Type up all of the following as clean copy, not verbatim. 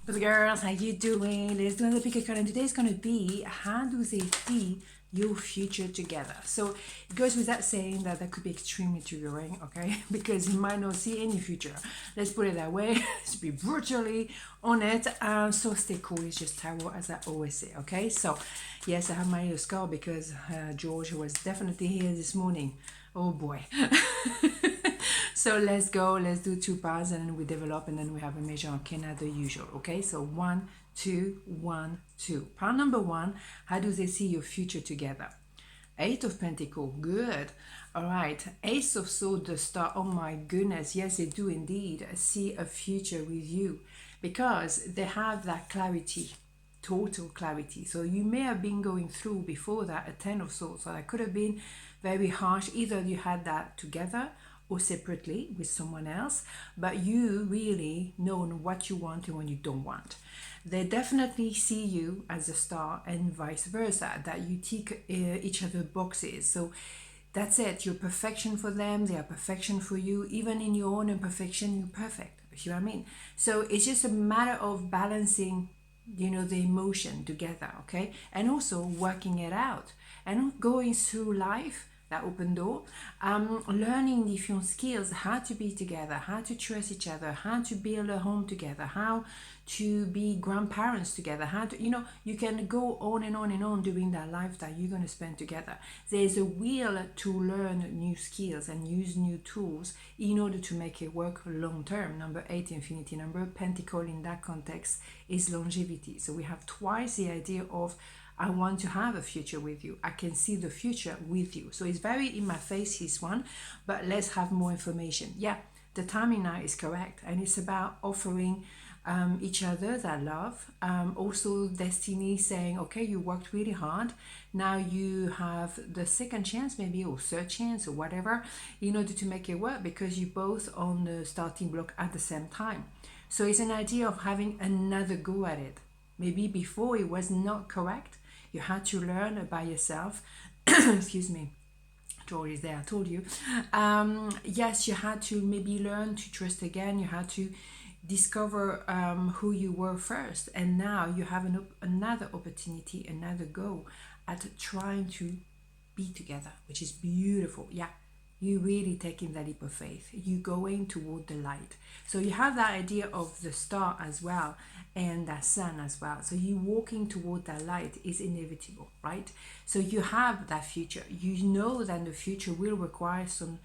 Baby girls, how you doing? Let's do another pickacard, and today's going to be how do they see your future together. So it goes without saying that that could be extremely triggering, okay? Because you might not see any future. Let's put it that way. Let's be brutally on it. So stay cool. It's just tarot, as I always say, okay? So yes, I have my little scar because George was definitely here this morning. Oh boy. So let's go, let's do two parts, and then we develop, and then we have a major arcana, the usual. Okay, so 1 2 1 2. Part number 1, how do they see your future together? 8 of Pentacles, good. All right, Ace of Swords, the Star. Oh my goodness, yes, they do indeed see a future with you because they have that clarity, total clarity. So you may have been going through before that a 10 of Swords, so that could have been very harsh. Either you had that together or separately with someone else, but you really know what you want and what you don't want. They definitely see you as a star and vice versa, that you tick each other boxes. So that's it, you're perfection for them, they are perfection for you. Even in your own imperfection, you're perfect. You see what I mean? So it's just a matter of balancing, you know, the emotion together, okay? And also working it out and going through life, that open door, learning different skills, how to be together, how to trust each other, how to build a home together, how to be grandparents together, how to, you know, you can go on and on and on during that life that you're going to spend together. There's a will to learn new skills and use new tools in order to make it work long term. Number 8, infinity number, pentacle in that context is longevity. So we have twice the idea of I want to have a future with you. I can see the future with you. So it's very in my face, this one, but let's have more information. Yeah, the timing now is correct. And it's about offering each other that love. Also destiny saying, okay, you worked really hard. Now you have the second chance maybe, or third chance or whatever, in order to make it work because you're both on the starting block at the same time. So it's an idea of having another go at it. Maybe before it was not correct. You had to learn by yourself. Excuse me. George is there, I told you. Yes, you had to maybe learn to trust again. You had to discover who you were first. And now you have another opportunity, another go at trying to be together, which is beautiful. Yeah. You really taking that leap of faith. You going toward the light. So you have that idea of the star as well and that sun as well. So you walking toward that light is inevitable, right? So you have that future. You know that the future will require some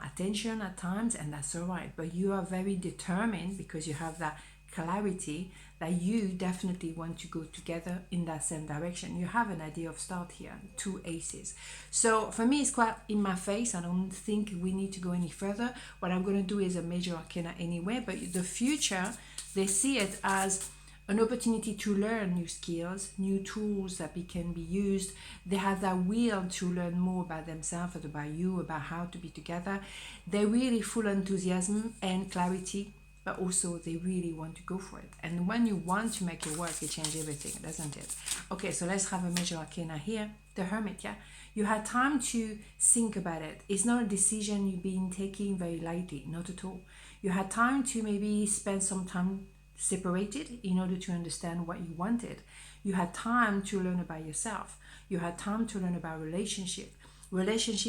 attention at times, and that's all right. But you are very determined because you have that clarity that you definitely want to go together in that same direction. You have an idea of start here, 2 aces. So for me, it's quite in my face. I don't think we need to go any further. What I'm going to do is a major arcana anyway, but the future, they see it as an opportunity to learn new skills, new tools that can be used. They have that will to learn more about themselves, about you, about how to be together. They're really full of enthusiasm and clarity, but also they really want to go for it. And when you want to make it work, it changes everything, doesn't it? Okay, so let's have a major arcana here. The Hermit, yeah? You had time to think about it. It's not a decision you've been taking very lightly, not at all. You had time to maybe spend some time separated in order to understand what you wanted. You had time to learn about yourself. You had time to learn about relationship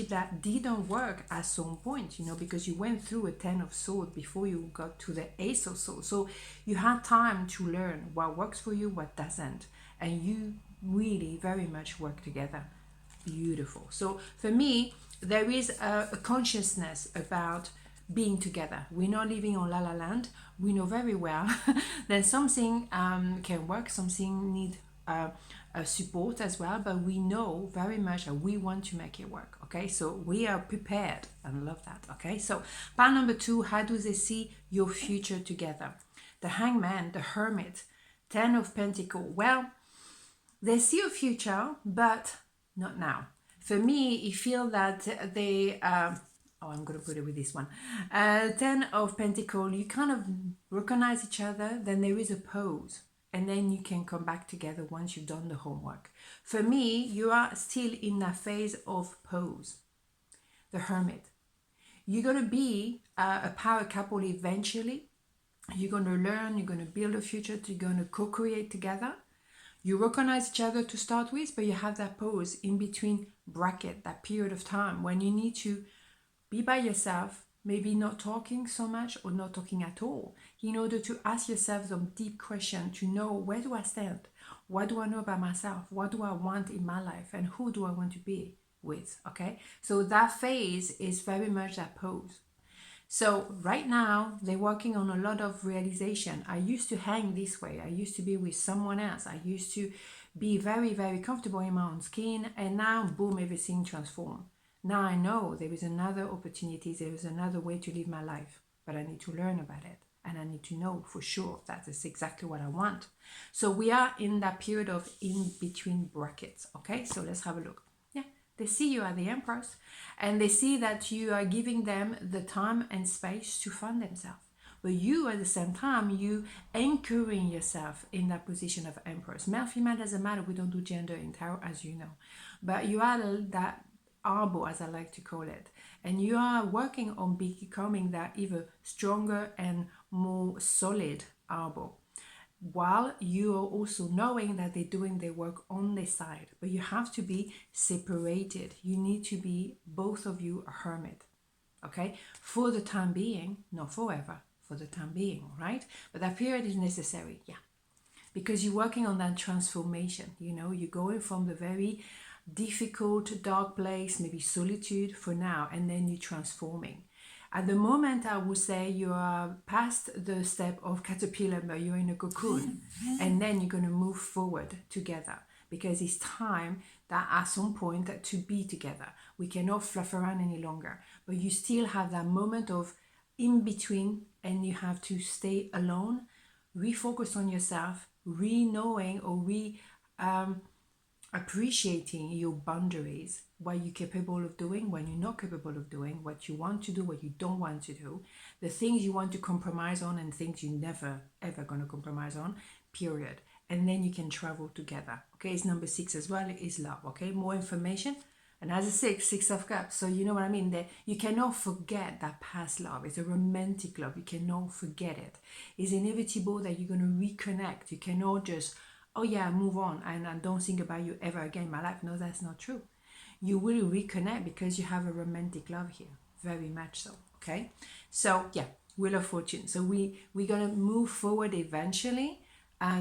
that didn't work at some point, you know, because you went through a 10 of swords before you got to the ace of swords. So you had time to learn what works for you, what doesn't, and you really very much work together. Beautiful. So for me, there is a consciousness about being together. We're not living on la la land. We know very well that something can work, something need support as well, but we know very much that we want to make it work. Okay, so we are prepared, and love that. Okay, so part number 2, how do they see your future together? The Hangman, the Hermit, 10 of Pentacles. Well, they see a future, but not now. For me, you feel that they I'm going to put it with this one. 10 of Pentacles, you kind of recognize each other, then there is a pause, and then you can come back together once you've done the homework. For me, you are still in that phase of pause. The Hermit. You're going to be a power couple eventually, You're going to learn, you're going to build a future, you're going to co-create together. You recognize each other to start with, but you have that pause in between bracket, that period of time when you need to be by yourself, maybe not talking so much or not talking at all, in order to ask yourself some deep questions to know, where do I stand? What do I know about myself? What do I want in my life? And who do I want to be with? Okay, so that phase is very much that pose. So right now they're working on a lot of realization. I used to hang this way. I used to be with someone else. I used to be very, very comfortable in my own skin, and now boom, everything transformed. Now I know there is another opportunity, there is another way to live my life, but I need to learn about it, and I need to know for sure that is exactly what I want. So we are in that period of in between brackets. Okay, so let's have a look. Yeah, they see you are the Empress, and they see that you are giving them the time and space to find themselves. But you, at the same time, you anchoring yourself in that position of Empress. Male, female, doesn't matter. We don't do gender in tarot, as you know. But you are that arbor, as I like to call it. And you are working on becoming that even stronger and more solid arbor, while you are also knowing that they're doing their work on their side. But you have to be separated. You need to be, both of you, a hermit. Okay, for the time being, not forever, for the time being, right? But that period is necessary, yeah, because you're working on that transformation. You know, you're going from the very difficult, dark place, maybe solitude for now, and then you're transforming. At the moment, I would say you are past the step of caterpillar, but you're in a cocoon, and then you're going to move forward together, because it's time that at some point to be together. We cannot fluff around any longer, but you still have that moment of in between, and you have to stay alone, refocus on yourself, re-knowing or appreciating your boundaries, what you're capable of doing, what you're not capable of doing, what you want to do, what you don't want to do, the things you want to compromise on and things you're never ever going to compromise on, period. And then you can travel together. Okay, it's number 6 as well, is love. Okay, more information. And as a 6 of cups, so you know what I mean, that you cannot forget that past love. It's a romantic love, you cannot forget it. It's inevitable that you're going to reconnect. You cannot just, oh yeah, move on and I don't think about you ever again in my life. No, that's not true. You will reconnect because you have a romantic love here, very much so. Okay, so yeah, Wheel of Fortune. So we're gonna move forward eventually.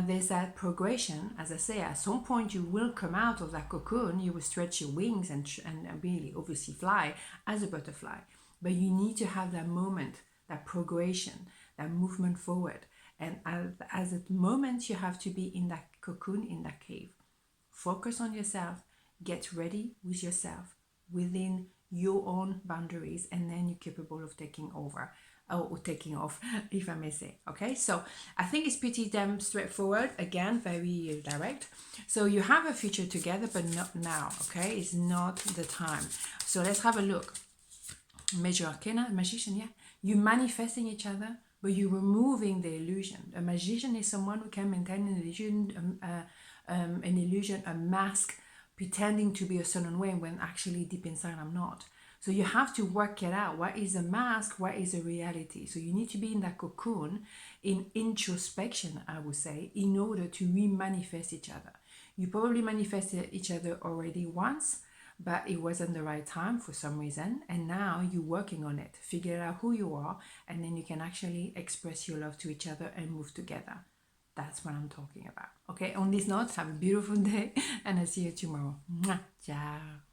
There's that progression. As I say, at some point you will come out of that cocoon, you will stretch your wings and really obviously fly as a butterfly, but you need to have that moment, that progression, that movement forward. And as a moment, you have to be in that cocoon, in that cave. Focus on yourself, get ready with yourself within your own boundaries, and then you're capable of taking over or taking off, if I may say. Okay, so I think it's pretty damn straightforward. Again, very direct. So you have a future together, but not now. Okay, it's not the time. So let's have a look. Major Arcana, magician, yeah. You're manifesting each other, but you're removing the illusion. A magician is someone who can maintain an illusion, a mask, pretending to be a certain way when actually deep inside I'm not. So you have to work it out. What is a mask? What is a reality? So you need to be in that cocoon, in introspection, I would say, in order to re-manifest each other. You probably manifested each other already once, but it wasn't the right time for some reason, and now you're working on it. Figure out who you are, and then you can actually express your love to each other and move together. That's what I'm talking about. Okay, on this note, have a beautiful day, and I'll see you tomorrow. Mwah. Ciao.